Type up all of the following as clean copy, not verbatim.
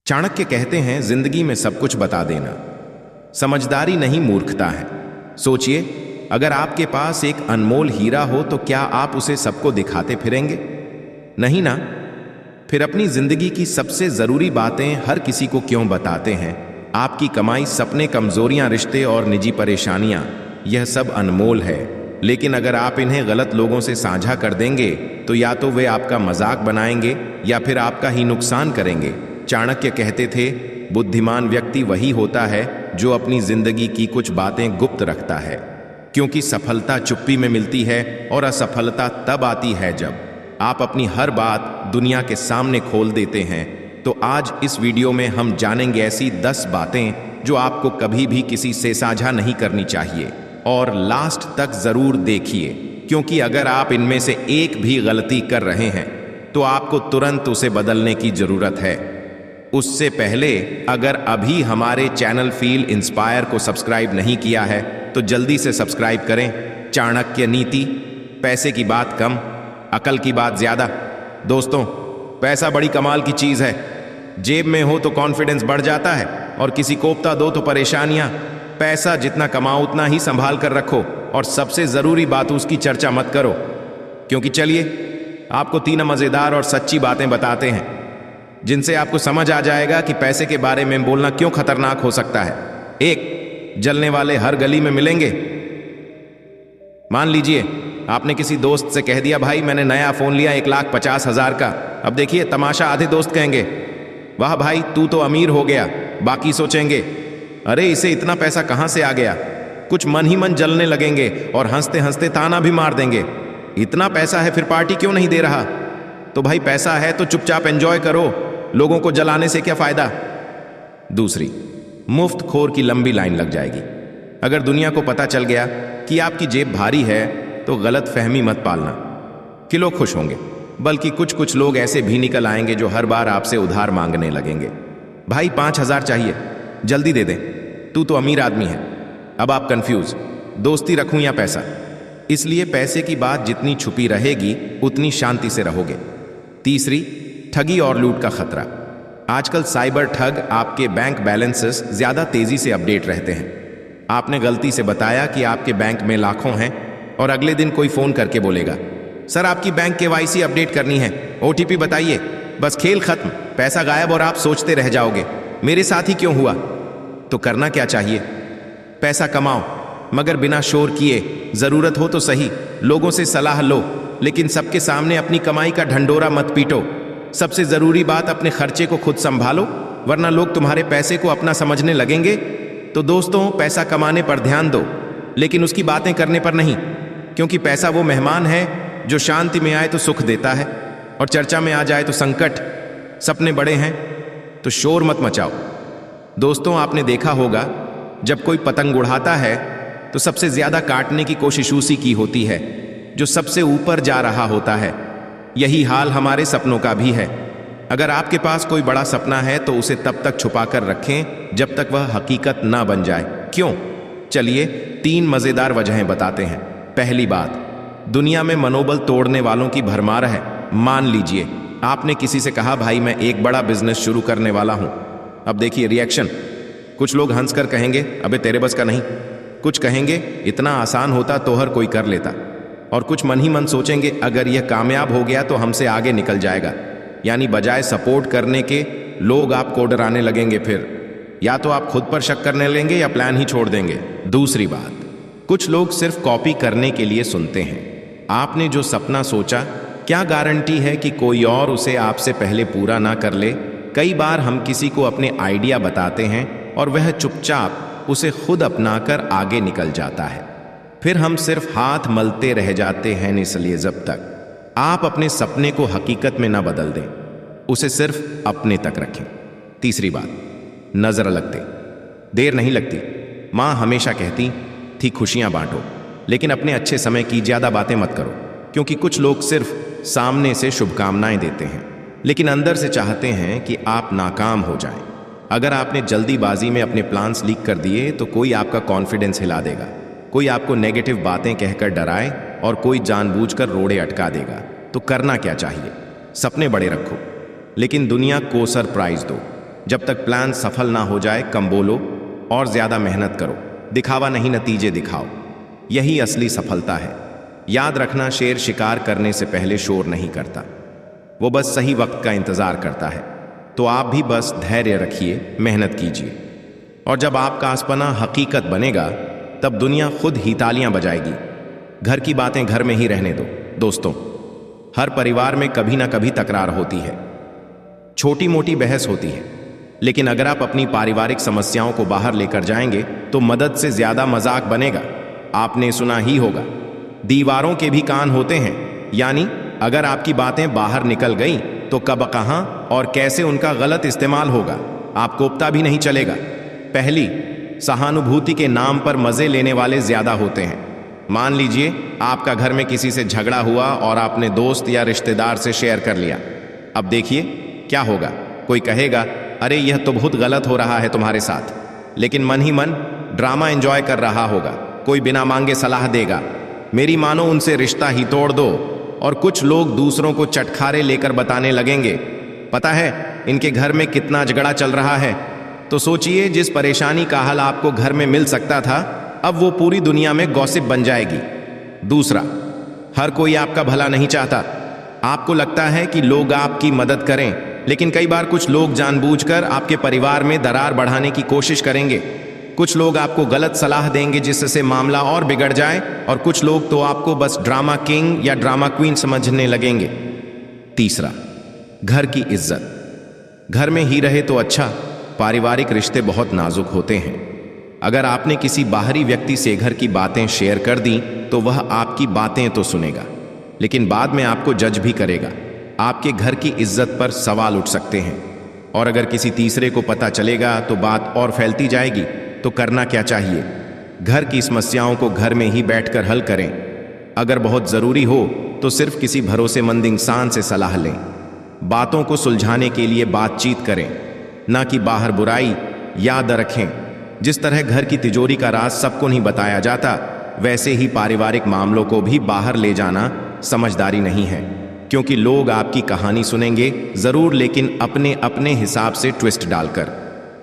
चाणक्य कहते हैं, जिंदगी में सब कुछ बता देना समझदारी नहीं, मूर्खता है। सोचिए, अगर आपके पास एक अनमोल हीरा हो तो क्या आप उसे सबको दिखाते फिरेंगे? नहीं ना। फिर अपनी जिंदगी की सबसे जरूरी बातें हर किसी को क्यों बताते हैं? आपकी कमाई, सपने, कमजोरियां, रिश्ते और निजी परेशानियां, यह सब अनमोल है। लेकिन अगर आप इन्हें गलत लोगों से साझा कर देंगे तो या तो वे आपका मजाक बनाएंगे या फिर आपका ही नुकसान करेंगे। चाणक्य कहते थे, बुद्धिमान व्यक्ति वही होता है जो अपनी जिंदगी की कुछ बातें गुप्त रखता है, क्योंकि सफलता चुप्पी में मिलती है और असफलता तब आती है जब आप अपनी हर बात दुनिया के सामने खोल देते हैं। तो आज इस वीडियो में हम जानेंगे ऐसी 10 बातें जो आपको कभी भी किसी से साझा नहीं करनी चाहिए, और लास्ट तक जरूर देखिए, क्योंकि अगर आप इनमें से एक भी गलती कर रहे हैं तो आपको तुरंत उसे बदलने की जरूरत है। उससे पहले अगर अभी हमारे चैनल फील इंस्पायर को सब्सक्राइब नहीं किया है तो जल्दी से सब्सक्राइब करें। चाणक्य नीति, पैसे की बात कम, अकल की बात ज्यादा। दोस्तों, पैसा बड़ी कमाल की चीज है। जेब में हो तो कॉन्फिडेंस बढ़ जाता है, और किसी कोफ्ता दो तो परेशानियां। पैसा जितना कमाओ उतना ही संभाल कर रखो, और सबसे जरूरी बात, उसकी चर्चा मत करो। क्योंकि चलिए आपको 3 मजेदार और सच्ची बातें बताते हैं जिनसे आपको समझ आ जाएगा कि पैसे के बारे में बोलना क्यों खतरनाक हो सकता है। 1, जलने वाले हर गली में मिलेंगे। मान लीजिए आपने किसी दोस्त से कह दिया, भाई मैंने नया फोन लिया 1,50,000 का। अब देखिए तमाशा, आधे दोस्त कहेंगे, वाह भाई तू तो अमीर हो गया। बाकी सोचेंगे, अरे इसे इतना पैसा कहां से आ गया। कुछ मन ही मन जलने लगेंगे और हंसते हंसते ताना भी मार देंगे, इतना पैसा है फिर पार्टी क्यों नहीं दे रहा। तो भाई पैसा है तो चुपचाप एंजॉय करो, लोगों को जलाने से क्या फायदा। दूसरी, मुफ्त खोर की लंबी लाइन लग जाएगी। अगर दुनिया को पता चल गया कि आपकी जेब भारी है तो गलत फहमी मत पालना कि लोग खुश होंगे, बल्कि कुछ लोग ऐसे भी निकल आएंगे जो हर बार आपसे उधार मांगने लगेंगे। भाई 5,000 चाहिए, जल्दी दे दें, तू तो अमीर आदमी है। अब आप कंफ्यूज, दोस्ती रखूं या पैसा। इसलिए पैसे की बात जितनी छुपी रहेगी उतनी शांति से रहोगे। तीसरी, ठगी और लूट का खतरा। आजकल साइबर ठग आपके बैंक बैलेंसेस ज्यादा तेजी से अपडेट रहते हैं। आपने गलती से बताया कि आपके बैंक में लाखों हैं, और अगले दिन कोई फोन करके बोलेगा, सर आपकी बैंक KYC अपडेट करनी है, OTP बताइए। बस खेल खत्म, पैसा गायब, और आप सोचते रह जाओगे, मेरे साथ ही क्यों हुआ। तो करना क्या चाहिए? पैसा कमाओ, मगर बिना शोर किए। जरूरत हो तो सही, लोगों से सलाह लो, लेकिन सबके सामने अपनी कमाई का ढंडोरा मत पीटो। सबसे जरूरी बात, अपने खर्चे को खुद संभालो, वरना लोग तुम्हारे पैसे को अपना समझने लगेंगे। तो दोस्तों, पैसा कमाने पर ध्यान दो, लेकिन उसकी बातें करने पर नहीं, क्योंकि पैसा वो मेहमान है जो शांति में आए तो सुख देता है, और चर्चा में आ जाए तो संकट। सपने बड़े हैं तो शोर मत मचाओ। दोस्तों, आपने देखा होगा, जब कोई पतंग उड़ाता है तो सबसे ज्यादा काटने की कोशिश उसी की होती है जो सबसे ऊपर जा रहा होता है। यही हाल हमारे सपनों का भी है। अगर आपके पास कोई बड़ा सपना है तो उसे तब तक छुपा कर रखें जब तक वह हकीकत ना बन जाए। क्यों? चलिए 3 मजेदार वजहें बताते हैं। पहली बात, दुनिया में मनोबल तोड़ने वालों की भरमार है। मान लीजिए आपने किसी से कहा, भाई मैं एक बड़ा बिजनेस शुरू करने वाला हूं। अब देखिए रिएक्शन, कुछ लोग हंसकर कहेंगे, अबे तेरे बस का नहीं। कुछ कहेंगे, इतना आसान होता तो हर कोई कर लेता। और कुछ मन ही मन सोचेंगे, अगर यह कामयाब हो गया तो हमसे आगे निकल जाएगा। यानी बजाय सपोर्ट करने के, लोग आपको डराने लगेंगे। फिर या तो आप खुद पर शक करने लगेंगे या प्लान ही छोड़ देंगे। दूसरी बात, कुछ लोग सिर्फ कॉपी करने के लिए सुनते हैं। आपने जो सपना सोचा, क्या गारंटी है कि कोई और उसे आपसे पहले पूरा ना कर ले। कई बार हम किसी को अपने आइडिया बताते हैं और वह चुपचाप उसे खुद अपनाकर आगे निकल जाता है। फिर हम सिर्फ हाथ मलते रह जाते हैं। इसलिए जब तक आप अपने सपने को हकीकत में ना बदल दें, उसे सिर्फ अपने तक रखें। तीसरी बात, नजर लगते देर नहीं लगती। माँ हमेशा कहती थी, खुशियां बांटो, लेकिन अपने अच्छे समय की ज्यादा बातें मत करो, क्योंकि कुछ लोग सिर्फ सामने से शुभकामनाएं देते हैं, लेकिन अंदर से चाहते हैं कि आप नाकाम हो जाएं। अगर आपने जल्दीबाजी में अपने प्लान्स लीक कर दिए तो कोई आपका कॉन्फिडेंस हिला देगा, कोई आपको नेगेटिव बातें कहकर डराए, और कोई जानबूझकर रोड़े अटका देगा। तो करना क्या चाहिए? सपने बड़े रखो, लेकिन दुनिया को सरप्राइज दो। जब तक प्लान सफल ना हो जाए कम बोलो और ज्यादा मेहनत करो। दिखावा नहीं, नतीजे दिखाओ। यही असली सफलता है। याद रखना, शेर शिकार करने से पहले शोर नहीं करता, वो बस सही वक्त का इंतजार करता है। तो आप भी बस धैर्य रखिए, मेहनत कीजिए, और जब आपका आसपना हकीकत बनेगा तब दुनिया खुद ही तालियां बजाएगी। घर की बातें घर में ही रहने दो। दोस्तों, हर परिवार में कभी ना कभी तकरार होती है, छोटी मोटी बहस होती है, लेकिन अगर आप अपनी पारिवारिक समस्याओं को बाहर लेकर जाएंगे तो मदद से ज्यादा मजाक बनेगा। आपने सुना ही होगा, दीवारों के भी कान होते हैं, यानी अगर आपकी बातें बाहर निकल गई तो कब, कहां और कैसे उनका गलत इस्तेमाल होगा आपको पता भी नहीं चलेगा। पहली, सहानुभूति के नाम पर मजे लेने वाले ज्यादा होते हैं। मान लीजिए आपका घर में किसी से झगड़ा हुआ और आपने दोस्त या रिश्तेदार से शेयर कर लिया। अब देखिए क्या होगा। कोई कहेगा, अरे यह तो बहुत गलत हो रहा है तुम्हारे साथ, लेकिन मन ही मन ड्रामा एंजॉय कर रहा होगा। कोई बिना मांगे सलाह देगा, मेरी मानो उनसे रिश्ता ही तोड़ दो। और कुछ लोग दूसरों को चटखारे लेकर बताने लगेंगे, पता है इनके घर में कितना झगड़ा चल रहा है। तो सोचिए, जिस परेशानी का हल आपको घर में मिल सकता था, अब वो पूरी दुनिया में गॉसिप बन जाएगी। दूसरा, हर कोई आपका भला नहीं चाहता। आपको लगता है कि लोग आपकी मदद करें, लेकिन कई बार कुछ लोग जानबूझकर आपके परिवार में दरार बढ़ाने की कोशिश करेंगे। कुछ लोग आपको गलत सलाह देंगे जिससे मामला और बिगड़ जाए, और कुछ लोग तो आपको बस ड्रामा किंग या ड्रामा क्वीन समझने लगेंगे। तीसरा, घर की इज्जत। घर में ही रहे तो अच्छा, पारिवारिक रिश्ते बहुत नाजुक होते हैं। अगर आपने किसी बाहरी व्यक्ति से घर की बातें शेयर कर दी तो वह आपकी बातें तो सुनेगा, लेकिन बाद में आपको जज भी करेगा। आपके घर की इज्जत पर सवाल उठ सकते हैं, और अगर किसी तीसरे को पता चलेगा तो बात और फैलती जाएगी। तो करना क्या चाहिए? घर की समस्याओं को घर में ही बैठकर हल करें। अगर बहुत जरूरी हो तो सिर्फ किसी भरोसेमंद इंसान से सलाह लें। बातों को सुलझाने के लिए बातचीत करें, ना कि बाहर बुराई। याद रखें, जिस तरह घर की तिजोरी का राज सबको नहीं बताया जाता, वैसे ही पारिवारिक मामलों को भी बाहर ले जाना समझदारी नहीं है। क्योंकि लोग आपकी कहानी सुनेंगे जरूर, लेकिन अपने अपने हिसाब से ट्विस्ट डालकर।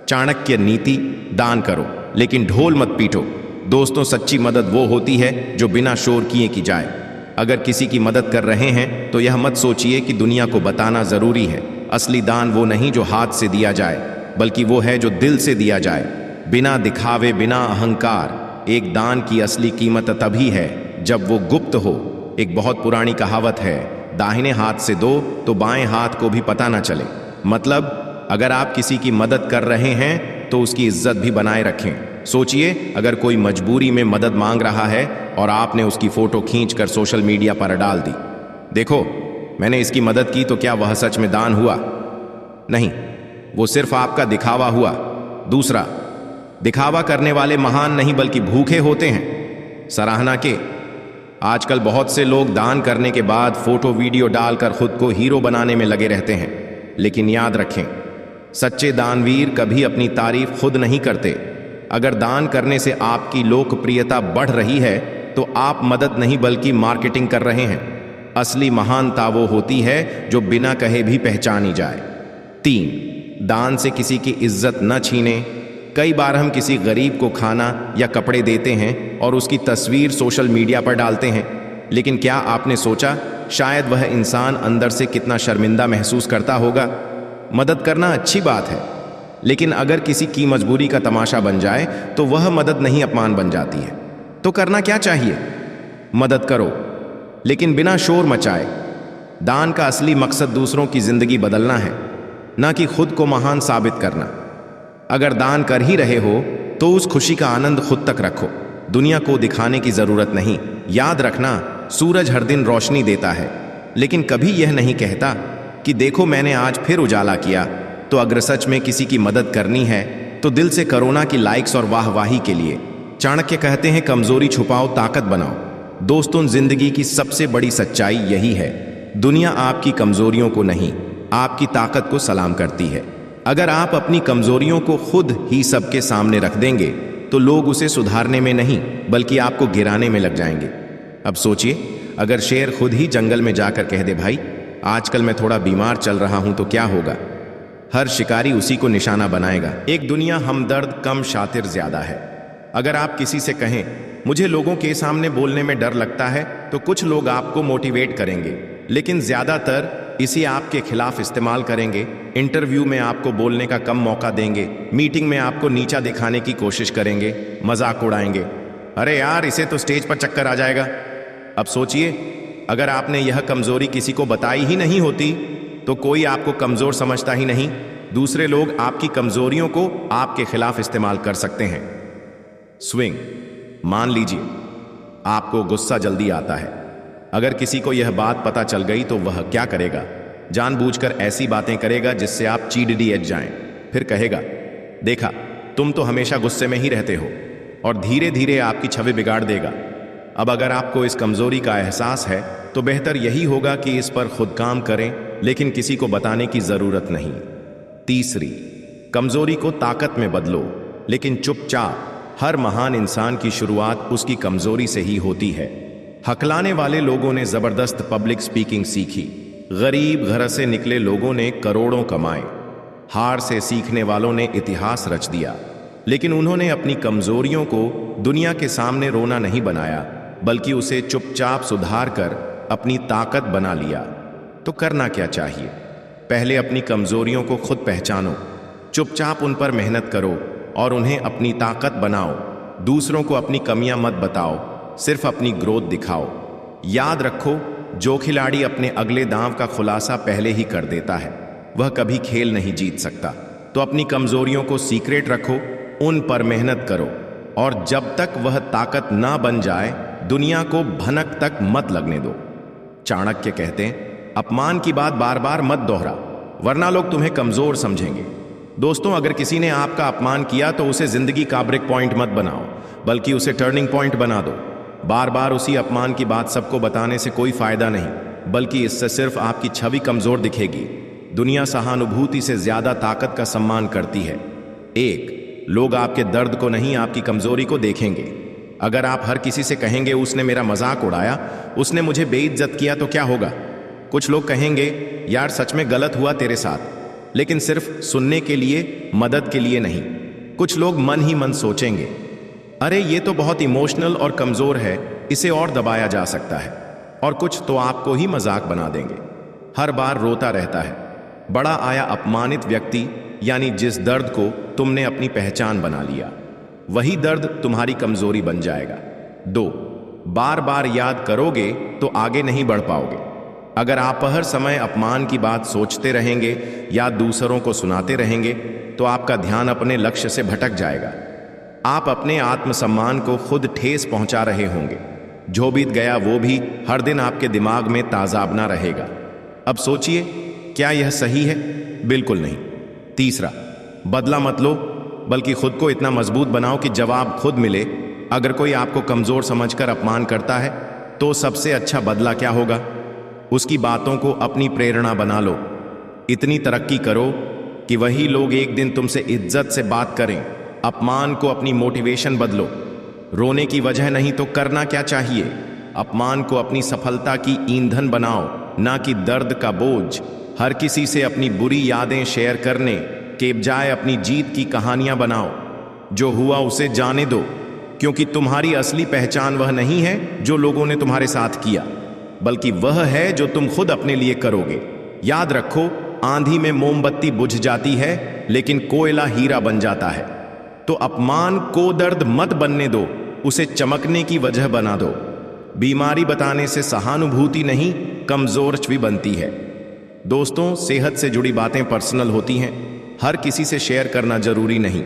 चाणक्य नीति, दान करो लेकिन ढोल मत पीटो। दोस्तों, सच्ची मदद वो होती है जो बिना शोर किए की जाए। अगर किसी की मदद कर रहे हैं तो यह मत सोचिए कि दुनिया को बताना जरूरी है। असली दान वो नहीं जो हाथ से दिया जाए, बल्कि वो है जो दिल से दिया जाए, बिना दिखावे, बिना अहंकार। एक दान की असली कीमत तभी है जब वो गुप्त हो। एक बहुत पुरानी कहावत है, दाहिने हाथ से दो तो बाएं हाथ को भी पता ना चले। मतलब अगर आप किसी की मदद कर रहे हैं तो उसकी इज्जत भी बनाए रखें। सोचिए, अगर कोई मजबूरी में मदद मांग रहा है और आपने उसकी फोटो खींचकर सोशल मीडिया पर डाल दी, देखो मैंने इसकी मदद की, तो क्या वह सच में दान हुआ? नहीं, वो सिर्फ आपका दिखावा हुआ। दूसरा, दिखावा करने वाले महान नहीं बल्कि भूखे होते हैं, सराहना के। आजकल बहुत से लोग दान करने के बाद फोटो वीडियो डालकर खुद को हीरो बनाने में लगे रहते हैं, लेकिन याद रखें, सच्चे दानवीर कभी अपनी तारीफ खुद नहीं करते। अगर दान करने से आपकी लोकप्रियता बढ़ रही है तो आप मदद नहीं बल्कि मार्केटिंग कर रहे हैं। असली महानता वो होती है जो बिना कहे भी पहचानी जाए। 3, दान से किसी की इज्जत न छीने। कई बार हम किसी गरीब को खाना या कपड़े देते हैं और उसकी तस्वीर सोशल मीडिया पर डालते हैं, लेकिन क्या आपने सोचा शायद वह इंसान अंदर से कितना शर्मिंदा महसूस करता होगा? मदद करना अच्छी बात है, लेकिन अगर किसी की मजबूरी का तमाशा बन जाए तो वह मदद नहीं, अपमान बन जाती है। तो करना क्या चाहिए? मदद करो लेकिन बिना शोर मचाए। दान का असली मकसद दूसरों की जिंदगी बदलना है, ना कि खुद को महान साबित करना। अगर दान कर ही रहे हो तो उस खुशी का आनंद खुद तक रखो, दुनिया को दिखाने की जरूरत नहीं। याद रखना, सूरज हर दिन रोशनी देता है, लेकिन कभी यह नहीं कहता कि देखो मैंने आज फिर उजाला किया। तो अगर सच में किसी की मदद करनी है तो दिल से करो, ना कि लाइक्स और वाहवाही के लिए। चाणक्य कहते हैं, कमजोरी छुपाओ, ताकत बनाओ। दोस्तों, जिंदगी की सबसे बड़ी सच्चाई यही है, दुनिया आपकी कमजोरियों को नहीं, आपकी ताकत को सलाम करती है। अगर आप अपनी कमजोरियों को खुद ही सबके सामने रख देंगे तो लोग उसे सुधारने में नहीं बल्कि आपको गिराने में लग जाएंगे। अब सोचिए, अगर शेर खुद ही जंगल में जाकर कह दे, भाई आजकल मैं थोड़ा बीमार चल रहा हूं, तो क्या होगा? हर शिकारी उसी को निशाना बनाएगा। एक दुनिया हमदर्द कम शातिर ज्यादा है। अगर आप किसी से कहें मुझे लोगों के सामने बोलने में डर लगता है, तो कुछ लोग आपको मोटिवेट करेंगे, लेकिन ज्यादातर इसे आपके खिलाफ इस्तेमाल करेंगे। इंटरव्यू में आपको बोलने का कम मौका देंगे, मीटिंग में आपको नीचा दिखाने की कोशिश करेंगे, मजाक उड़ाएंगे। अरे यार, इसे तो स्टेज पर चक्कर आ जाएगा। अब सोचिए, अगर आपने यह कमजोरी किसी को बताई ही नहीं होती तो कोई आपको कमजोर समझता ही नहीं। दूसरे लोग आपकी कमजोरियों को आपके खिलाफ इस्तेमाल कर सकते हैं। स्विंग। मान लीजिए आपको गुस्सा जल्दी आता है। अगर किसी को यह बात पता चल गई तो वह क्या करेगा? जानबूझकर ऐसी बातें करेगा जिससे आप चीड़डी एज जाएं। फिर कहेगा, देखा, तुम तो हमेशा गुस्से में ही रहते हो, और धीरे धीरे आपकी छवि बिगाड़ देगा। अब अगर आपको इस कमजोरी का एहसास है तो बेहतर यही होगा कि इस पर खुद काम करें, लेकिन किसी को बताने की जरूरत नहीं। तीसरी, कमजोरी को ताकत में बदलो, लेकिन चुपचाप। हर महान इंसान की शुरुआत उसकी कमजोरी से ही होती है। हकलाने वाले लोगों ने जबरदस्त पब्लिक स्पीकिंग सीखी। गरीब घर से निकले लोगों ने करोड़ों कमाए। हार से सीखने वालों ने इतिहास रच दिया। लेकिन उन्होंने अपनी कमजोरियों को दुनिया के सामने रोना नहीं बनाया, बल्कि उसे चुपचाप सुधार कर अपनी ताकत बना लिया। तो करना क्या चाहिए? पहले अपनी कमजोरियों को खुद पहचानो, चुपचाप उन पर मेहनत करो और उन्हें अपनी ताकत बनाओ। दूसरों को अपनी कमियां मत बताओ, सिर्फ अपनी ग्रोथ दिखाओ। याद रखो, जो खिलाड़ी अपने अगले दांव का खुलासा पहले ही कर देता है, वह कभी खेल नहीं जीत सकता। तो अपनी कमजोरियों को सीक्रेट रखो, उन पर मेहनत करो, और जब तक वह ताकत ना बन जाए, दुनिया को भनक तक मत लगने दो। चाणक्य कहते हैं, अपमान की बात बार बार मत दोहरा, वरना लोग तुम्हें कमजोर समझेंगे। दोस्तों, अगर किसी ने आपका अपमान किया तो उसे जिंदगी का ब्रेक पॉइंट मत बनाओ, बल्कि उसे टर्निंग पॉइंट बना दो। बार बार उसी अपमान की बात सबको बताने से कोई फायदा नहीं, बल्कि इससे सिर्फ आपकी छवि कमजोर दिखेगी। दुनिया सहानुभूति से ज्यादा ताकत का सम्मान करती है। एक, लोग आपके दर्द को नहीं, आपकी कमजोरी को देखेंगे। अगर आप हर किसी से कहेंगे उसने मेरा मजाक उड़ाया, उसने मुझे बेइज्जत किया, तो क्या होगा? कुछ लोग कहेंगे, यार सच में गलत हुआ तेरे साथ, लेकिन सिर्फ सुनने के लिए, मदद के लिए नहीं। कुछ लोग मन ही मन सोचेंगे, अरे ये तो बहुत इमोशनल और कमजोर है, इसे और दबाया जा सकता है। और कुछ तो आपको ही मजाक बना देंगे। हर बार रोता रहता है। बड़ा आया अपमानित व्यक्ति, यानी जिस दर्द को तुमने अपनी पहचान बना लिया, वही दर्द तुम्हारी कमजोरी बन जाएगा। 2, बार बार याद करोगे तो आगे नहीं बढ़ पाओगे। अगर आप हर समय अपमान की बात सोचते रहेंगे या दूसरों को सुनाते रहेंगे, तो आपका ध्यान अपने लक्ष्य से भटक जाएगा। आप अपने आत्मसम्मान को खुद ठेस पहुंचा रहे होंगे। जो बीत गया वो भी हर दिन आपके दिमाग में ताजा बना रहेगा। अब सोचिए, क्या यह सही है? बिल्कुल नहीं। तीसरा, बदला मत लो, बल्कि खुद को इतना मजबूत बनाओ कि जवाब खुद मिले। अगर कोई आपको कमजोर समझकर अपमान करता है, तो सबसे अच्छा बदला क्या होगा? उसकी बातों को अपनी प्रेरणा बना लो। इतनी तरक्की करो कि वही लोग एक दिन तुमसे इज्जत से बात करें। अपमान को अपनी मोटिवेशन बदलो। रोने की वजह नहीं तो करना क्या चाहिए? अपमान को अपनी सफलता की ईंधन बनाओ, ना कि दर्द का बोझ। हर किसी से अपनी बुरी यादें शेयर करने के बजाय अपनी जीत की कहानियां बनाओ। जो हुआ उसे जाने दो, क्योंकि तुम्हारी असली पहचान वह नहीं है जो लोगों ने तुम्हारे साथ किया, बल्कि वह है जो तुम खुद अपने लिए करोगे। याद रखो, आंधी में मोमबत्ती बुझ जाती है, लेकिन कोयला हीरा बन जाता है। तो अपमान को दर्द मत बनने दो, उसे चमकने की वजह बना दो। बीमारी बताने से सहानुभूति नहीं, कमजोर छवि बनती है। दोस्तों, सेहत से जुड़ी बातें पर्सनल होती हैं, हर किसी से शेयर करना जरूरी नहीं।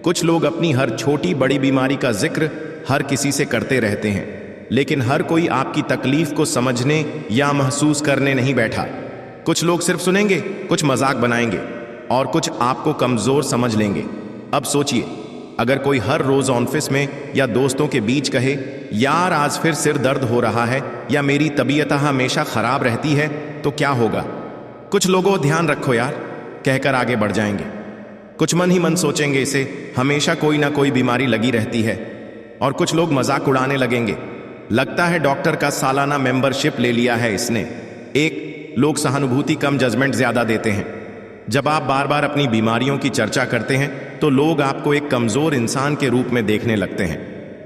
कुछ लोग अपनी हर छोटी बड़ी बीमारी का जिक्र हर किसी से करते रहते हैं, लेकिन हर कोई आपकी तकलीफ को समझने या महसूस करने नहीं बैठा। कुछ लोग सिर्फ सुनेंगे, कुछ मजाक बनाएंगे और कुछ आपको कमजोर समझ लेंगे। अब सोचिए, अगर कोई हर रोज ऑफिस में या दोस्तों के बीच कहे, यार आज फिर सिर दर्द हो रहा है, या मेरी तबीयत हमेशा खराब रहती है, तो क्या होगा? कुछ लोगों ध्यान रखो यार कहकर आगे बढ़ जाएंगे। कुछ मन ही मन सोचेंगे, इसे हमेशा कोई ना कोई बीमारी लगी रहती है। और कुछ लोग मजाक उड़ाने लगेंगे, लगता है डॉक्टर का सालाना मेंबरशिप ले लिया है इसने। एक, लोग सहानुभूति कम, जजमेंट ज्यादा देते हैं। जब आप बार बार अपनी बीमारियों की चर्चा करते हैं तो लोग आपको एक कमजोर इंसान के रूप में देखने लगते हैं।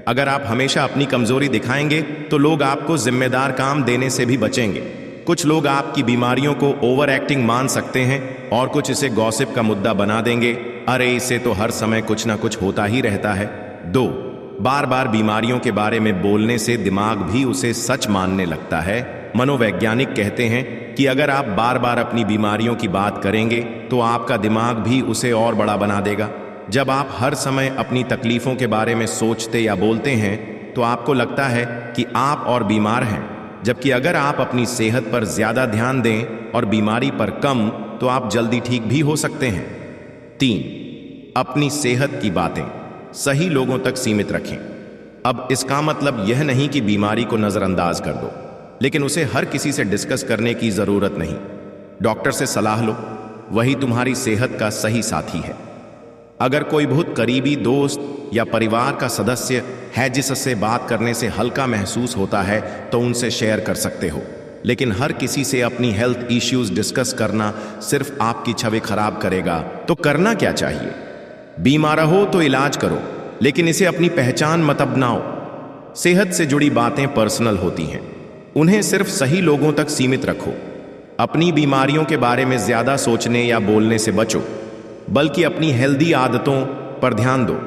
अगर आप हमेशा अपनी कमजोरी दिखाएंगे तो लोग आपको जिम्मेदार काम देने से भी बचेंगे। कुछ लोग आपकी बीमारियों को ओवर एक्टिंग मान सकते हैं और कुछ इसे गॉसिप का मुद्दा बना देंगे। अरे इसे तो हर समय कुछ ना कुछ होता ही रहता है। 2, बार बार बीमारियों के बारे में बोलने से दिमाग भी उसे सच मानने लगता है। मनोवैज्ञानिक कहते हैं कि अगर आप बार बार अपनी बीमारियों की बात करेंगे तो आपका दिमाग भी उसे और बड़ा बना देगा। जब आप हर समय अपनी तकलीफों के बारे में सोचते या बोलते हैं तो आपको लगता है कि आप और बीमार हैं, जबकि अगर आप अपनी सेहत पर ज्यादा ध्यान दें और बीमारी पर कम तो आप जल्दी ठीक भी हो सकते हैं। 3, अपनी सेहत की बातें सही लोगों तक सीमित रखें। अब इसका मतलब यह नहीं कि बीमारी को नजरअंदाज कर दो, लेकिन उसे हर किसी से डिस्कस करने की जरूरत नहीं। डॉक्टर से सलाह लो, वही तुम्हारी सेहत का सही साथी है। अगर कोई बहुत करीबी दोस्त या परिवार का सदस्य है जिससे बात करने से हल्का महसूस होता है तो उनसे शेयर कर सकते हो, लेकिन हर किसी से अपनी हेल्थ इश्यूज डिस्कस करना सिर्फ आपकी छवि खराब करेगा। तो करना क्या चाहिए? बीमार हो तो इलाज करो, लेकिन इसे अपनी पहचान मत अपनाओ। सेहत से जुड़ी बातें पर्सनल होती हैं, उन्हें सिर्फ सही लोगों तक सीमित रखो। अपनी बीमारियों के बारे में ज्यादा सोचने या बोलने से बचो, बल्कि अपनी हेल्दी आदतों पर ध्यान दो।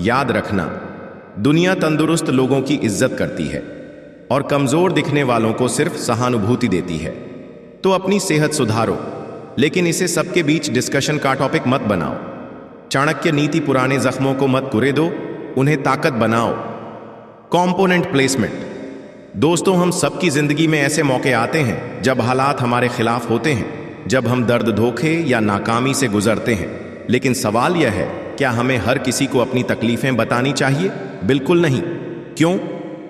याद रखना, दुनिया तंदुरुस्त लोगों की इज्जत करती है और कमजोर दिखने वालों को सिर्फ सहानुभूति देती है। तो अपनी सेहत सुधारो, लेकिन इसे सबके बीच डिस्कशन का टॉपिक मत बनाओ। चाणक्य नीति पुराने जख्मों को मत कुरेदो, उन्हें ताकत बनाओ। Component placement. दोस्तों, हम सबकी जिंदगी में ऐसे मौके आते हैं जब हालात हमारे खिलाफ होते हैं, जब हम दर्द, धोखे या नाकामी से गुजरते हैं। लेकिन सवाल यह है, क्या हमें हर किसी को अपनी तकलीफें बतानी चाहिए? बिल्कुल नहीं। क्यों?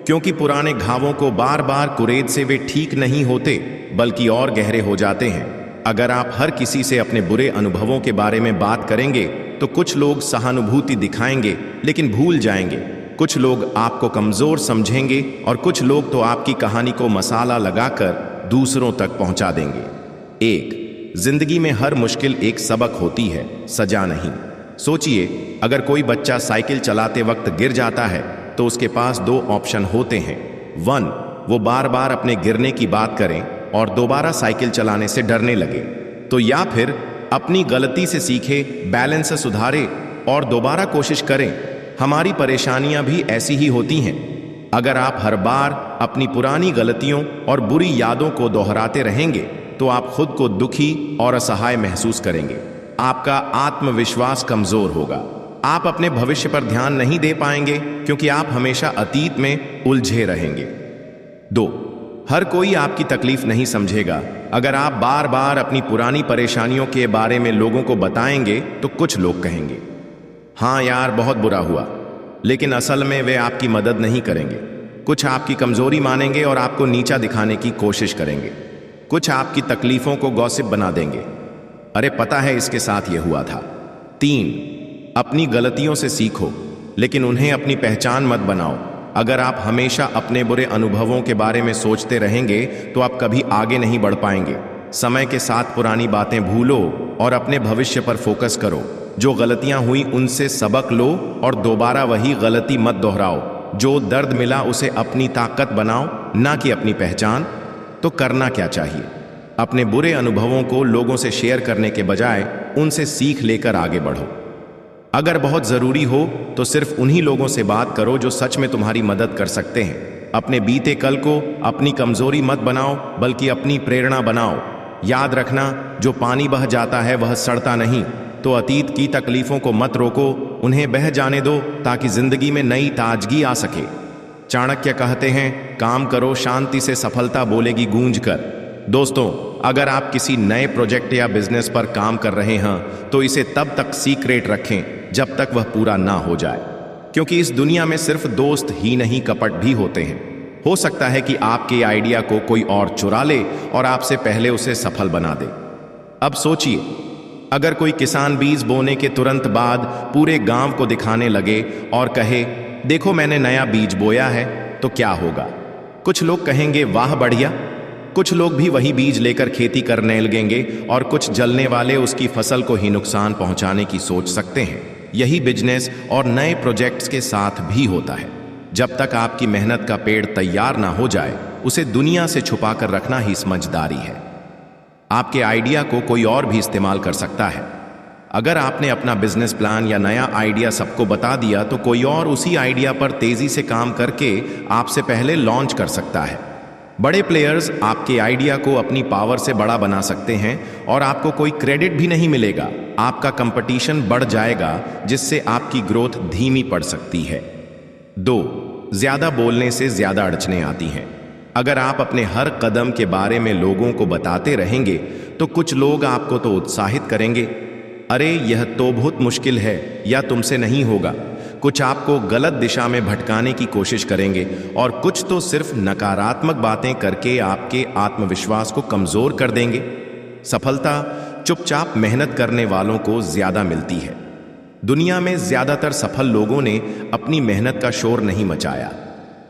क्योंकि पुराने घावों को बार बार कुरेद से वे ठीक नहीं होते, बल्कि और गहरे हो जाते हैं। अगर आप हर किसी से अपने बुरे अनुभवों के बारे में बात करेंगे तो कुछ लोग सहानुभूति दिखाएंगे लेकिन भूल जाएंगे। कुछ लोग आपको कमजोर समझेंगे और कुछ लोग तो आपकी कहानी को मसाला लगाकर दूसरों तक पहुंचा देंगे। 1, जिंदगी में हर मुश्किल एक सबक होती है, सजा नहीं। सोचिए, अगर कोई बच्चा साइकिल चलाते वक्त गिर जाता है तो उसके पास 2 ऑप्शन होते हैं। 1, वो बार बार अपने गिरने की बात करें और दोबारा साइकिल चलाने से डरने लगे, तो या फिर अपनी गलती से सीखे, बैलेंस सुधारे और दोबारा कोशिश करें। हमारी परेशानियां भी ऐसी ही होती हैं। अगर आप हर बार अपनी पुरानी गलतियों और बुरी यादों को दोहराते रहेंगे तो आप खुद को दुखी और असहाय महसूस करेंगे। आपका आत्मविश्वास कमजोर होगा। आप अपने भविष्य पर ध्यान नहीं दे पाएंगे क्योंकि आप हमेशा अतीत में उलझे रहेंगे। 2, हर कोई आपकी तकलीफ नहीं समझेगा। अगर आप बार बार अपनी पुरानी परेशानियों के बारे में लोगों को बताएंगे तो कुछ लोग कहेंगे, हाँ यार बहुत बुरा हुआ, लेकिन असल में वे आपकी मदद नहीं करेंगे। कुछ आपकी कमजोरी मानेंगे और आपको नीचा दिखाने की कोशिश करेंगे। कुछ आपकी तकलीफों को गॉसिप बना देंगे, अरे पता है इसके साथ ये हुआ था। 3, अपनी गलतियों से सीखो, लेकिन उन्हें अपनी पहचान मत बनाओ। अगर आप हमेशा अपने बुरे अनुभवों के बारे में सोचते रहेंगे तो आप कभी आगे नहीं बढ़ पाएंगे। समय के साथ पुरानी बातें भूलो और अपने भविष्य पर फोकस करो। जो गलतियां हुई उनसे सबक लो और दोबारा वही गलती मत दोहराओ। जो दर्द मिला उसे अपनी ताकत बनाओ, ना कि अपनी पहचान। तो करना क्या चाहिए? अपने बुरे अनुभवों को लोगों से शेयर करने के बजाय उनसे सीख लेकर आगे बढ़ो। अगर बहुत जरूरी हो तो सिर्फ उन्हीं लोगों से बात करो जो सच में तुम्हारी मदद कर सकते हैं। अपने बीते कल को अपनी कमजोरी मत बनाओ, बल्कि अपनी प्रेरणा बनाओ। याद रखना, जो पानी बह जाता है वह सड़ता नहीं। तो अतीत की तकलीफों को मत रोको, उन्हें बह जाने दो ताकि जिंदगी में नई ताजगी आ सके। चाणक्य कहते हैं, काम करो शांति से सफलता बोलेगी गूंज कर। दोस्तों, अगर आप किसी नए प्रोजेक्ट या बिजनेस पर काम कर रहे हैं तो इसे तब तक सीक्रेट रखें जब तक वह पूरा ना हो जाए, क्योंकि इस दुनिया में सिर्फ दोस्त ही नहीं कपट भी होते हैं। हो सकता है कि आपके आइडिया को कोई और चुरा ले और आपसे पहले उसे सफल बना दे। अब सोचिए, अगर कोई किसान बीज बोने के तुरंत बाद पूरे गांव को दिखाने लगे और कहे, देखो मैंने नया बीज बोया है, तो क्या होगा? कुछ लोग कहेंगे वाह बढ़िया, कुछ लोग भी वही बीज लेकर खेती करने लगेंगे और कुछ जलने वाले उसकी फसल को ही नुकसान पहुंचाने की सोच सकते हैं। यही बिजनेस और नए प्रोजेक्ट्स के साथ भी होता है। जब तक आपकी मेहनत का पेड़ तैयार ना हो जाए, उसे दुनिया से छुपा कर रखना ही समझदारी है। आपके आइडिया को कोई और भी इस्तेमाल कर सकता है। अगर आपने अपना बिजनेस प्लान या नया आइडिया सबको बता दिया तो कोई और उसी आइडिया पर तेजी से काम करके आपसे पहले लॉन्च कर सकता है। बड़े प्लेयर्स आपके आइडिया को अपनी पावर से बड़ा बना सकते हैं और आपको कोई क्रेडिट भी नहीं मिलेगा। आपका कंपटीशन बढ़ जाएगा, जिससे आपकी ग्रोथ धीमी पड़ सकती है। 2. ज्यादा बोलने से ज्यादा अड़चनें आती हैं। अगर आप अपने हर कदम के बारे में लोगों को बताते रहेंगे तो कुछ लोग आपको तो उत्साहित करेंगे, अरे यह तो बहुत मुश्किल है या तुमसे नहीं होगा। कुछ आपको गलत दिशा में भटकाने की कोशिश करेंगे और कुछ तो सिर्फ नकारात्मक बातें करके आपके आत्मविश्वास को कमजोर कर देंगे। सफलता चुपचाप मेहनत करने वालों को ज्यादा मिलती है। दुनिया में ज्यादातर सफल लोगों ने अपनी मेहनत का शोर नहीं मचाया,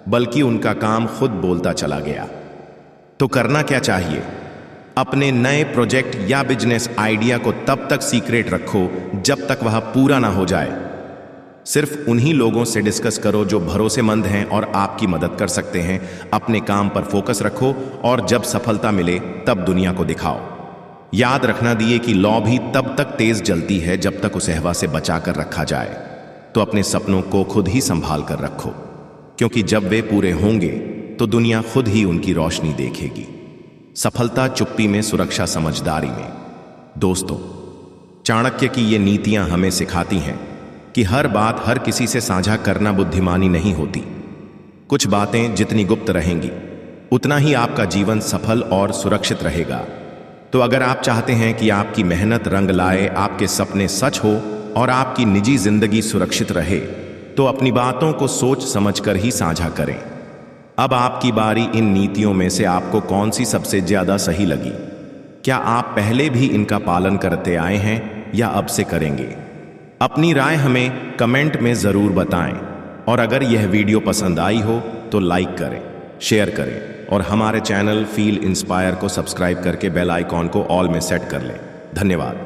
बल्कि उनका काम खुद बोलता चला गया। तो करना क्या चाहिए? अपने नए प्रोजेक्ट या बिजनेस आइडिया को तब तक सीक्रेट रखो जब तक वह पूरा ना हो जाए। सिर्फ उन्हीं लोगों से डिस्कस करो जो भरोसेमंद हैं और आपकी मदद कर सकते हैं। अपने काम पर फोकस रखो और जब सफलता मिले तब दुनिया को दिखाओ। याद रखना दिए कि लौ भी तब तक तेज जलती है जब तक उसे हवा से बचा कर रखा जाए। तो अपने सपनों को खुद ही संभाल कर रखो, क्योंकि जब वे पूरे होंगे तो दुनिया खुद ही उनकी रोशनी देखेगी। सफलता चुप्पी में, सुरक्षा समझदारी में। दोस्तों, चाणक्य की ये नीतियां हमें सिखाती हैं कि हर बात हर किसी से साझा करना बुद्धिमानी नहीं होती। कुछ बातें जितनी गुप्त रहेंगी उतना ही आपका जीवन सफल और सुरक्षित रहेगा। तो अगर आप चाहते हैं कि आपकी मेहनत रंग लाए, आपके सपने सच हो और आपकी निजी जिंदगी सुरक्षित रहे, तो अपनी बातों को सोच समझकर ही साझा करें। अब आपकी बारी। इन नीतियों में से आपको कौन सी सबसे ज्यादा सही लगी? क्या आप पहले भी इनका पालन करते आए हैं या अब से करेंगे? अपनी राय हमें कमेंट में जरूर बताएं और अगर यह वीडियो पसंद आई हो तो लाइक करें, शेयर करें और हमारे चैनल फील इंस्पायर को सब्सक्राइब करके बेल आइकॉन को ऑल में सेट कर लें। धन्यवाद।